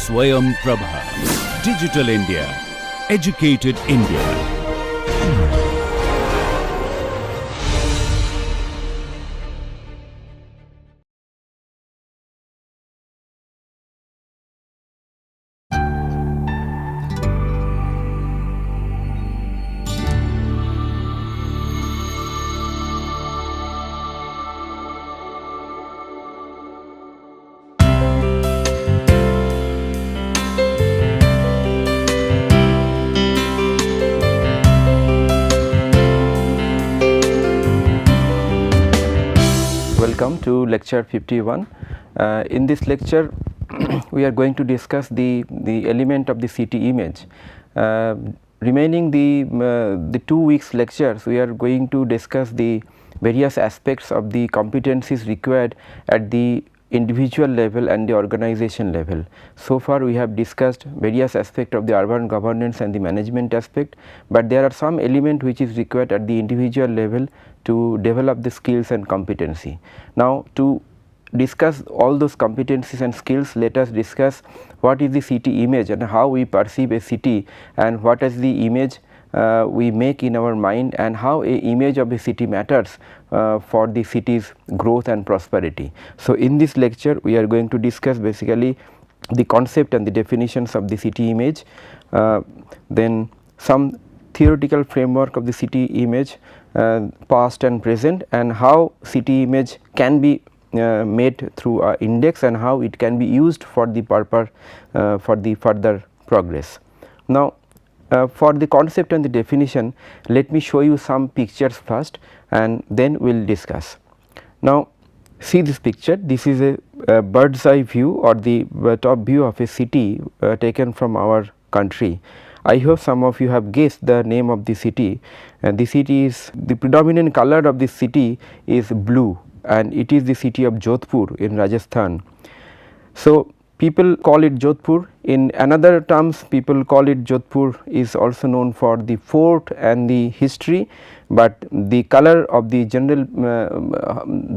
Swayam Prabha. Digital India. Educated India. Welcome to lecture 51. In this lecture we are going to discuss the element of the city image. Remaining the 2 weeks lectures, we are going to discuss the various aspects of the competencies required at the individual level and the organization level. So far we have discussed various aspects of the urban governance and the management aspect, but there are some element which is required at the individual level to develop the skills and competency. Now, to discuss all those competencies and skills, let us discuss what is the city image and how we perceive a city, and what is the image we make in our mind, and how a image of a city matters for the city's growth and prosperity. So, in this lecture we are going to discuss basically the concept and the definitions of the city image, then some theoretical framework of the city image, past and present, and how city image can be made through a index and how it can be used for the purpose for the further progress. Now, for the concept and the definition, let me show you some pictures first and then we will discuss. Now, see this picture. This is a bird's eye view or the top view of a city taken from our country. I hope some of you have guessed the name of the city, and the city is, the predominant color of the city is blue, and it is the city of Jodhpur in Rajasthan. So, people call it Jodhpur. In another terms, people call it Jodhpur is also known for the fort and the history, but the color of the general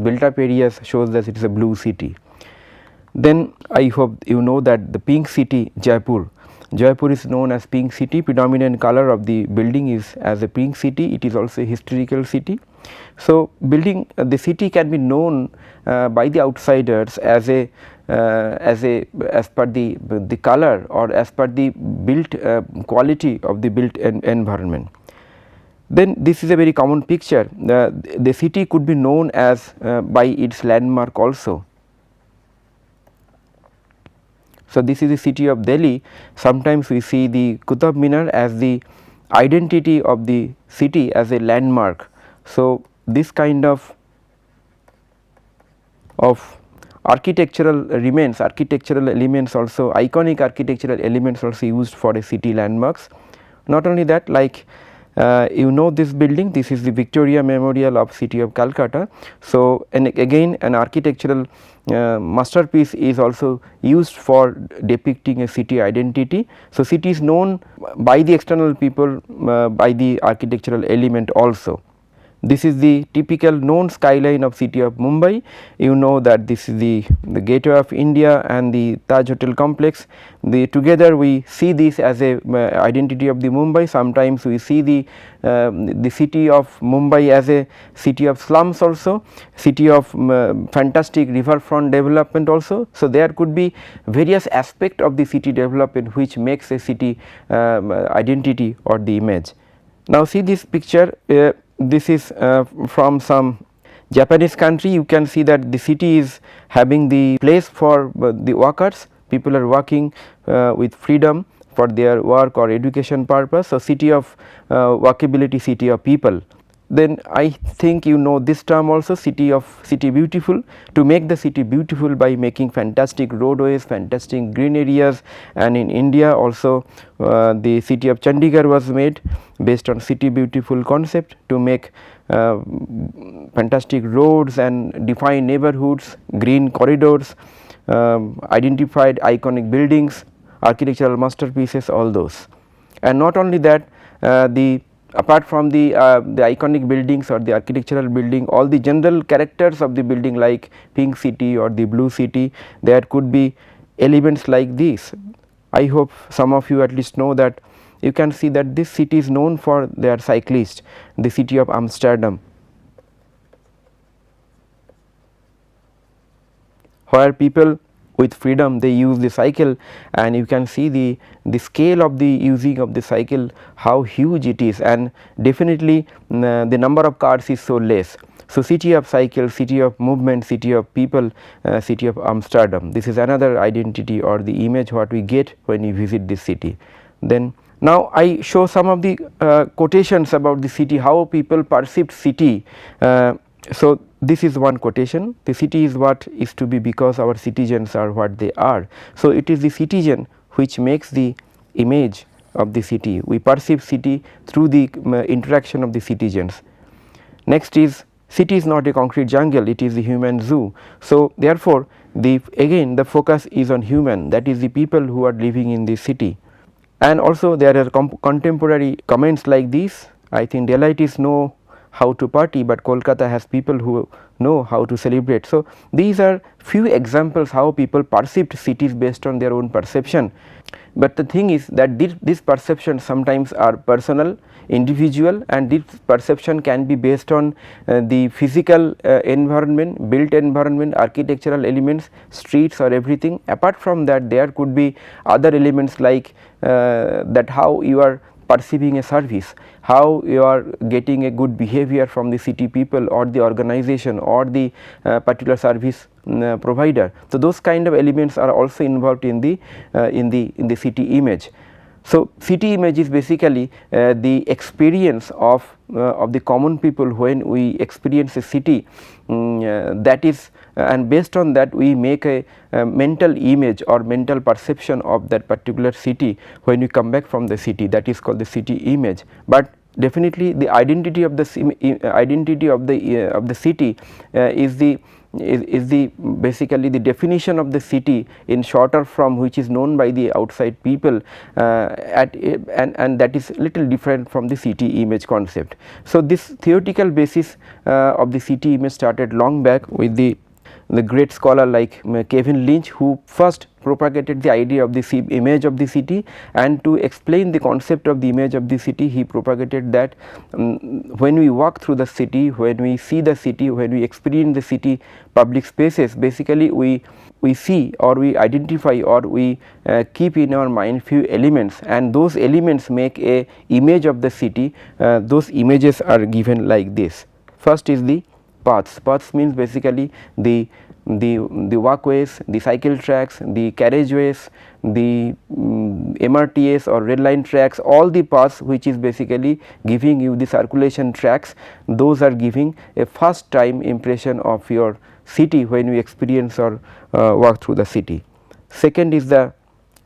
built up areas shows that it is a blue city. Then I hope you know that the pink city Jaipur. Jaipur is known as pink city. Predominant color of the building is as a pink city. It is also a historical city. So, building the city can be known by the outsiders as per the color or as per the built quality of the built environment. Then this is a very common picture. The city could be known as by its landmark also. So, this is the city of Delhi. Sometimes we see the Qutub Minar as the identity of the city, as a landmark. So, this kind of architectural remains, architectural elements also, iconic architectural elements also used for a city landmarks. Not only that, like you know this building, this is the Victoria Memorial of city of Calcutta. So, and again an architectural masterpiece is also used for depicting a city identity. So, city is known by the external people by the architectural element also. This is the typical known skyline of city of Mumbai. You know that this is the gateway of India and the Taj Hotel complex. Together we see this as a identity of the Mumbai. Sometimes we see the city of Mumbai as a city of slums also, city of fantastic riverfront development also. So, there could be various aspects of the city development which makes a city identity or the image. Now, see this picture. This is from some Japanese country. You can see that the city is having the place for the workers. People are working with freedom for their work or education purpose. So, city of workability, city of people. Then I think you know this term also, city beautiful. To make the city beautiful by making fantastic roadways, fantastic green areas, and in India also the city of Chandigarh was made based on city beautiful concept to make fantastic roads and define neighborhoods, green corridors, identified iconic buildings, architectural masterpieces, all those. And not only that, apart from the iconic buildings or the architectural building, all the general characters of the building like pink city or the blue city, there could be elements like this. I hope some of you at least know that. You can see that this city is known for their cyclists, the city of Amsterdam, where people with freedom they use the cycle, and you can see the scale of the using of the cycle, how huge it is, and definitely the number of cars is so less. So, city of cycle, city of movement, city of people, city of Amsterdam, this is another identity or the image what we get when you visit this city. Then now I show some of the quotations about the city, how people perceived city. So, this is one quotation, the city is what is to be because our citizens are what they are. So, it is the citizen which makes the image of the city, we perceive city through the interaction of the citizens. Next is, city is not a concrete jungle, it is the human zoo. So, therefore, again the focus is on human, that is the people who are living in the city. And also there are contemporary comments like this, I think Delhiites know how to party, but Kolkata has people who know how to celebrate. So, these are few examples how people perceived cities based on their own perception, but the thing is that this perception sometimes are personal, individual, and this perception can be based on the physical environment, built environment, architectural elements, streets or everything. Apart from that, there could be other elements like that how you are perceiving a service, how you are getting a good behavior from the city people or the organization or the particular service provider. So, those kind of elements are also involved in the city image. So, city image is basically the experience of the common people when we experience a city, that is, and based on that we make a mental image or mental perception of that particular city when you come back from the city, that is called the city image. But definitely the identity of the city is the basically the definition of the city in shorter form, which is known by the outside people, and that is little different from the city image concept. So, this theoretical basis of the city image started long back with the great scholar like Kevin Lynch, who first propagated the idea of the image of the city, and to explain the concept of the image of the city he propagated that when we walk through the city, when we see the city, when we experience the city public spaces, basically we see or we identify or we keep in our mind few elements, and those elements make a image of the city. Those images are given like this. First is the paths. Paths means basically the walkways, the cycle tracks, the carriageways, the MRTS or red line tracks, all the paths which is basically giving you the circulation tracks, those are giving a first time impression of your city when you experience or walk through the city. Second is the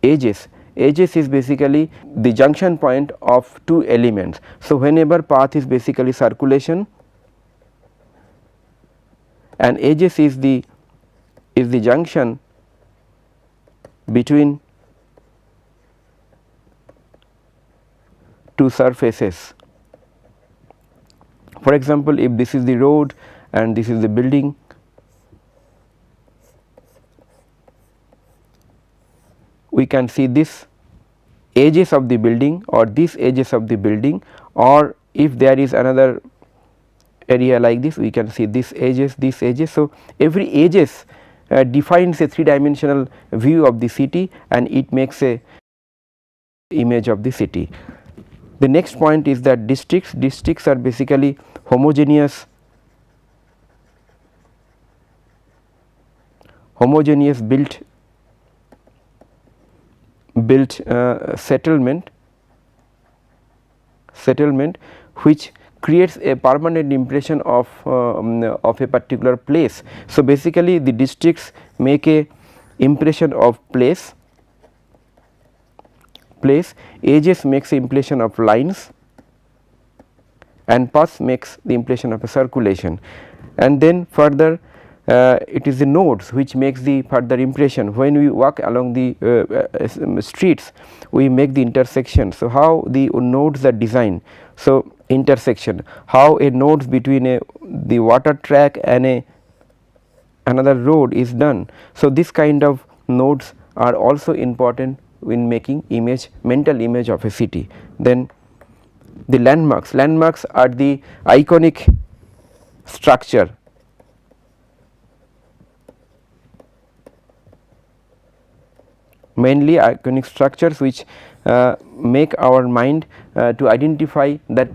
edges. Edges is basically the junction point of two elements. So, whenever path is basically circulation, and edges is the junction between two surfaces. For example, if this is the road and this is the building, we can see this edges of the building or these edges of the building, or if there is another area like this, we can see this edges, these edges. So, every edges defines a three dimensional view of the city, and it makes a image of the city. The next point is that districts. Districts are basically homogeneous built settlement which creates a permanent impression of a particular place. So, basically the districts make a impression of place, edges makes a impression of lines, and paths makes the impression of a circulation. And then further it is the nodes which makes the further impression. When we walk along the streets, we make the intersection. So, how the nodes are designed. So, intersection, how a nodes between the water track and another road is done. So, this kind of nodes are also important in making mental image of a city. Then the landmarks are the iconic structure mainly iconic structures which make our mind to identify that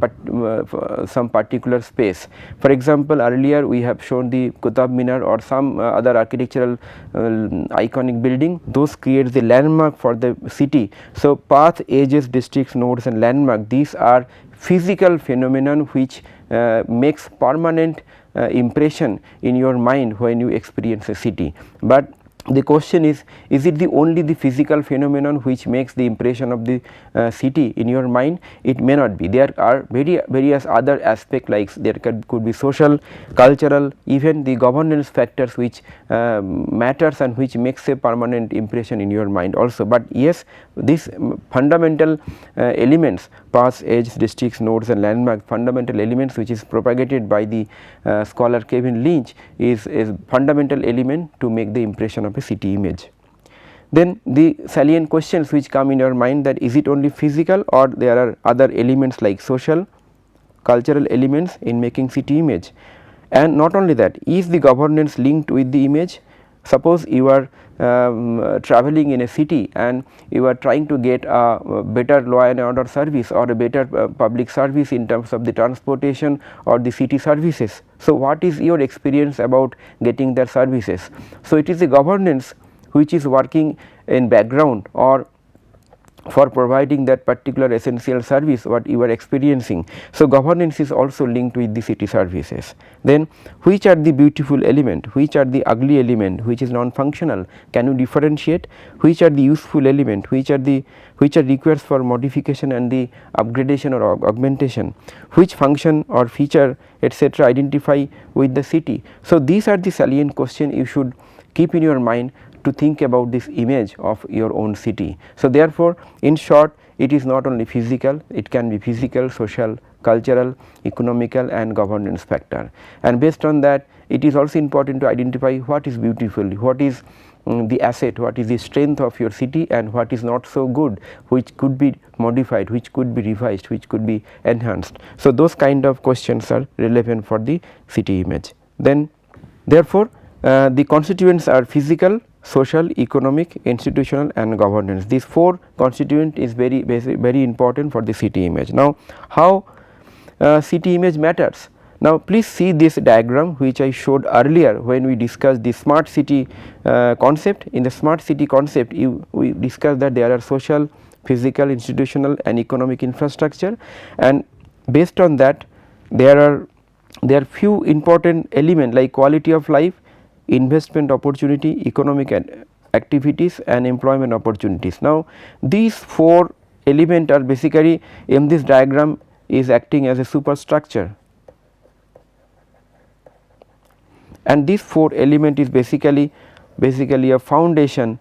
some particular space. For example, earlier we have shown the Qutub Minar or some other architectural iconic building, those creates the landmark for the city. So, path, edges, districts, nodes and landmark, these are physical phenomenon which makes permanent impression in your mind when you experience a city. But the question is it only the physical phenomenon which makes the impression of the city in your mind? It may not be. There are various other aspects, like there could be social, cultural, even the governance factors which matters and which makes a permanent impression in your mind also. But yes, these fundamental elements, paths, edges, districts, nodes and landmark, fundamental elements which is propagated by the scholar Kevin Lynch is fundamental element to make the impression of a city image. Then the salient questions which come in your mind, that is it only physical or there are other elements like social, cultural elements in making city image. And not only that, is the governance linked with the image? Suppose you are traveling in a city and you are trying to get a better law and order service or a better public service in terms of the transportation or the city services. So, what is your experience about getting their services? So, it is the governance which is working in background or for providing that particular essential service what you are experiencing. So, governance is also linked with the city services. Then which are the beautiful element, which are the ugly element, which is non-functional, can you differentiate? Which are the useful element, which are requires for modification and the upgradation or augmentation, which function or feature etc. identify with the city. So, these are the salient questions you should keep in your mind to think about this image of your own city. So, therefore, in short, it is not only physical, it can be physical, social, cultural, economical and governance factor. And based on that, it is also important to identify what is beautiful, what is the asset, what is the strength of your city and what is not so good, which could be modified, which could be revised, which could be enhanced. So, those kind of questions are relevant for the city image. Then therefore, the constituents are physical, social, economic, institutional and governance. These four constituent is very important for the city image. Now, how city image matters? Now, please see this diagram which I showed earlier when we discussed the smart city concept. In the smart city concept, we discussed that there are social, physical, institutional and economic infrastructure, and based on that there are few important elements like quality of life, investment opportunity, economic activities and employment opportunities. Now, these four elements are basically in this diagram is acting as a superstructure, and this four element is basically a foundation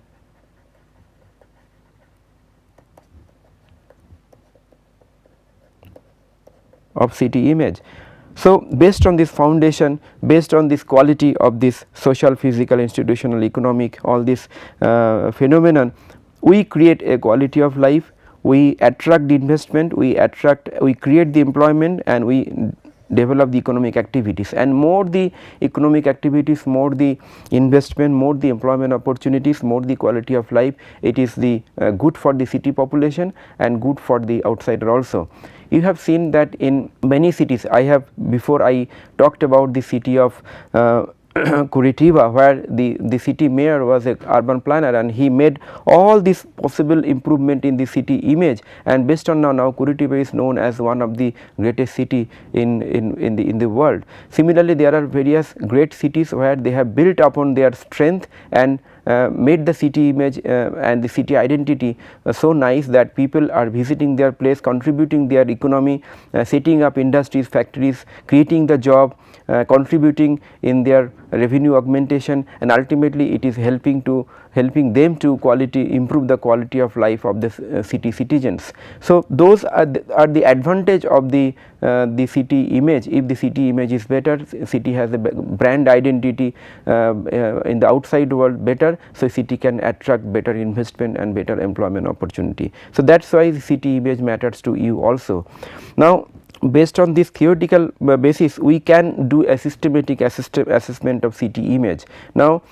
of city image. So, based on this foundation, based on this quality of this social, physical, institutional, economic, all this phenomenon, we create a quality of life, we attract the investment, we create the employment and we develop the economic activities, and more the economic activities, more the investment, more the employment opportunities, more the quality of life, it is the good for the city population and good for the outsider also. You have seen that in many cities, before I talked about the city of Curitiba, where the city mayor was an urban planner and he made all this possible improvement in the city image, and based on now Curitiba is known as one of the greatest city in the world. Similarly, there are various great cities where they have built upon their strength and made the city image and the city identity so nice that people are visiting their place, contributing their economy, setting up industries, factories, creating the job, contributing in their revenue augmentation, and ultimately it is helping them to improve the quality of life of the city citizens. So, those are the advantage of the city image. If the city image is better, city has a brand identity in the outside world better, so city can attract better investment and better employment opportunity. So, that is why the city image matters to you also. Now, based on this theoretical basis, we can do a systematic assessment of city image. Now,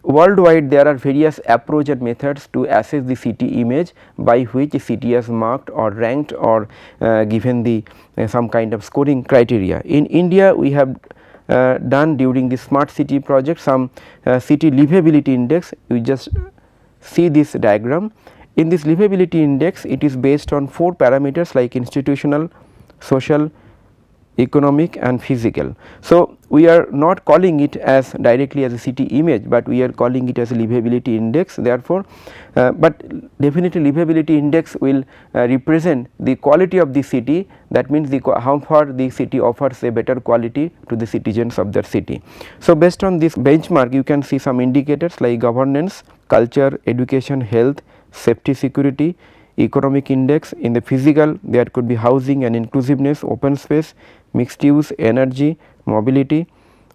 worldwide there are various approach and methods to assess the city image, by which a city is marked or ranked or given the some kind of scoring criteria. In India, we have done during the smart city project some city livability index. You just see this diagram. In this livability index, it is based on 4 parameters like institutional, social, economic and physical. So, we are not calling it as directly as a city image, but we are calling it as a livability index therefore, but definitely livability index will represent the quality of the city, that means how far the city offers a better quality to the citizens of that city. So, based on this benchmark, you can see some indicators like governance, culture, education, health, safety, security, economic index. In the physical, there could be housing and inclusiveness, open space, mixed use, energy, mobility,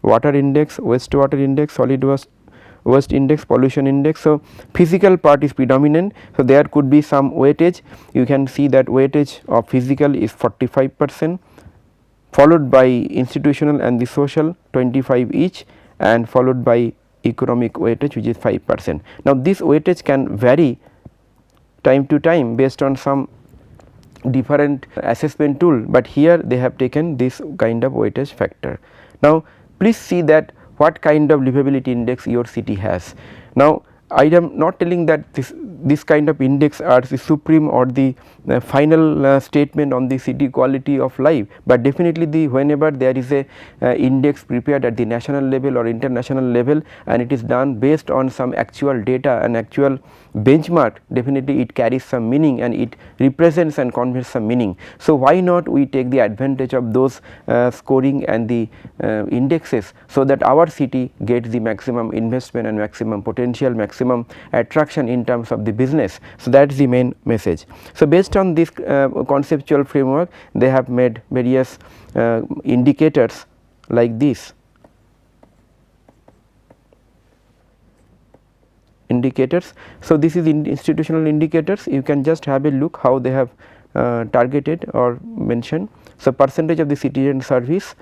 water index, wastewater index, solid waste index, pollution index. So, physical part is predominant. So, there could be some weightage. You can see that weightage of physical is 45%, followed by institutional and the social 25 each, and followed by economic weightage, which is 5%. Now, this weightage can vary time to time based on some different assessment tool, but here they have taken this kind of weightage factor. Now, please see that what kind of livability index your city has. Now, I am not telling that this kind of index are the supreme or the final statement on the city quality of life, but definitely whenever there is a index prepared at the national level or international level, and it is done based on some actual data and actual benchmark, definitely it carries some meaning and it represents and conveys some meaning. So, why not we take the advantage of those scoring and the indexes, so that our city gets the maximum investment and maximum potential, maximum attraction in terms of the business. So, that is the main message. So, based on this conceptual framework, they have made various indicators like this. Indicators. So, this is institutional indicators. You can just have a look how they have targeted or mentioned. So, percentage of the citizen service.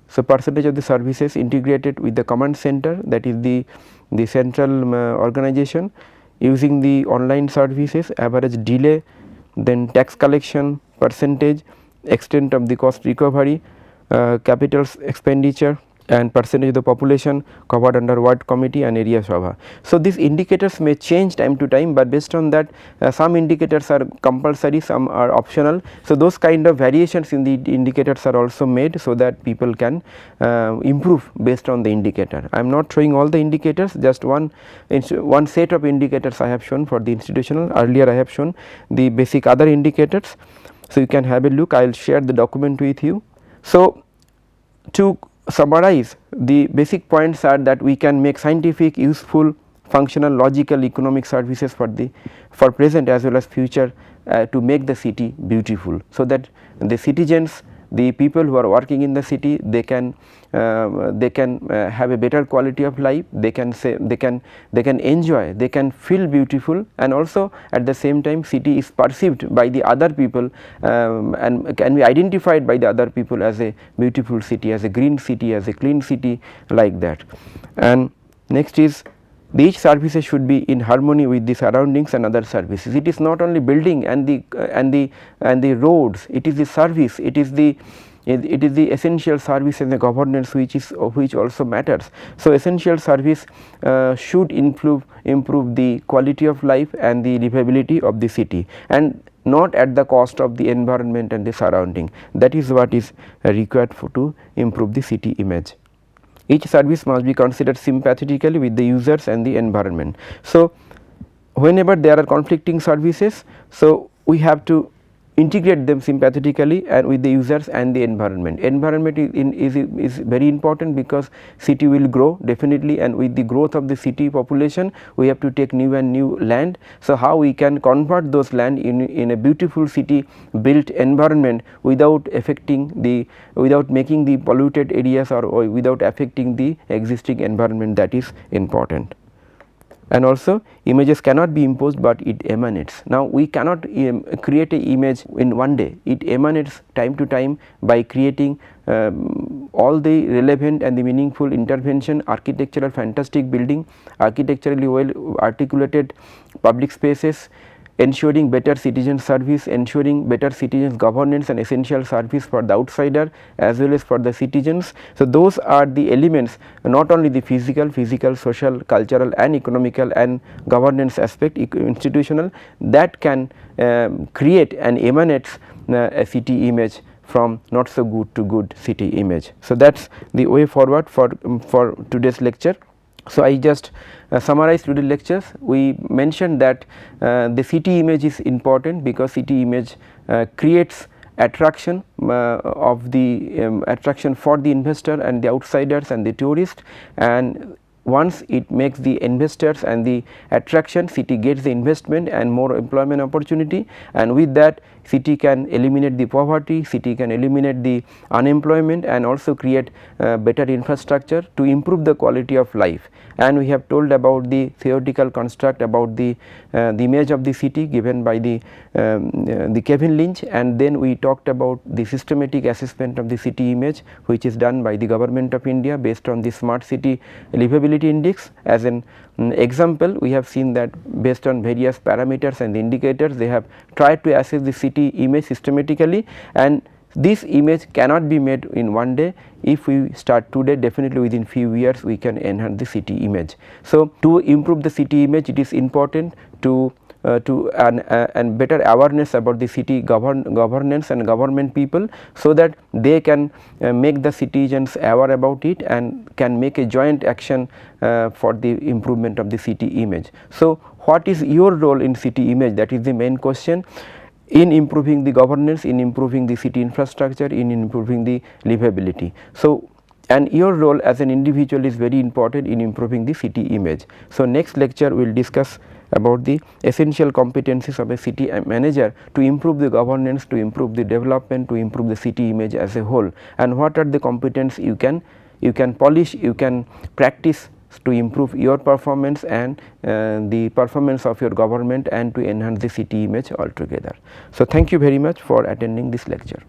So, percentage of the services integrated with the command center, that is the central organization, using the online services, average delay, then tax collection percentage, extent of the cost recovery, capital expenditure, and percentage of the population covered under ward committee and area sabha. So, these indicators may change time to time, but based on that some indicators are compulsory, some are optional. So, those kind of variations in the indicators are also made, so that people can improve based on the indicator. I am not showing all the indicators, just one set of indicators I have shown for the institutional. Earlier I have shown the basic other indicators. So, you can have a look. I will share the document with you. So, to summarize, the basic points are that we can make scientific, useful, functional, logical, economic services for present as well as future to make the city beautiful, so that the citizens, the people who are working in the city, they can have a better quality of life, they can enjoy, they can feel beautiful, and also at the same time city is perceived by the other people and can be identified by the other people as a beautiful city, as a green city, as a clean city, like that. And next is, each services should be in harmony with the surroundings and other services. It is not only building and the roads, it is the service, it is the essential service and the governance which also matters. So, essential service should improve the quality of life and the livability of the city, and not at the cost of the environment and the surrounding. That is what is required to improve the city image. Each service must be considered sympathetically with the users and the environment. So, whenever there are conflicting services, so we have to integrate them sympathetically and with the users and the environment. Environment is very important because city will grow definitely, and with the growth of the city population we have to take new and new land. So, how we can convert those land in a beautiful city built environment without affecting the, without making the polluted areas or without affecting the existing environment, that is important. And also images cannot be imposed, but it emanates. Now, we cannot create an image in one day, it emanates time to time by creating all the relevant and the meaningful intervention, architectural fantastic building, architecturally well articulated public spaces, ensuring better citizen service, ensuring better citizens governance and essential service for the outsider as well as for the citizens. So, those are the elements, not only the physical, social, cultural and economical and governance aspect, institutional, that can create and emanates a city image from not so good to good city image. So, that is the way forward for today's lecture. So, I just summarize today's lectures. We mentioned that the city image is important because city image creates attraction of the attraction for the investor and the outsiders and the tourist, and once it makes the investors and the attraction, city gets the investment and more employment opportunity, and with that city can eliminate the poverty, city can eliminate the unemployment and also create better infrastructure to improve the quality of life. And we have told about the theoretical construct about the image of the city given by the Kevin Lynch, and then we talked about the systematic assessment of the city image which is done by the Government of India based on the Smart City Livability Index. As an example, we have seen that based on various parameters and the indicators, they have tried to assess the city image systematically, and this image cannot be made in one day. If we start today, definitely within few years we can enhance the city image. So, to improve the city image, it is important to and better awareness about the city governance and government people, so that they can make the citizens aware about it and can make a joint action for the improvement of the city image. So, what is your role in city image? That is the main question, in improving the governance, in improving the city infrastructure, in improving the livability. So, and your role as an individual is very important in improving the city image. So, next lecture we will discuss about the essential competencies of a city manager to improve the governance, to improve the development, to improve the city image as a whole, and what are the competencies you can polish, you can practice to improve your performance and the performance of your government and to enhance the city image altogether. So, thank you very much for attending this lecture.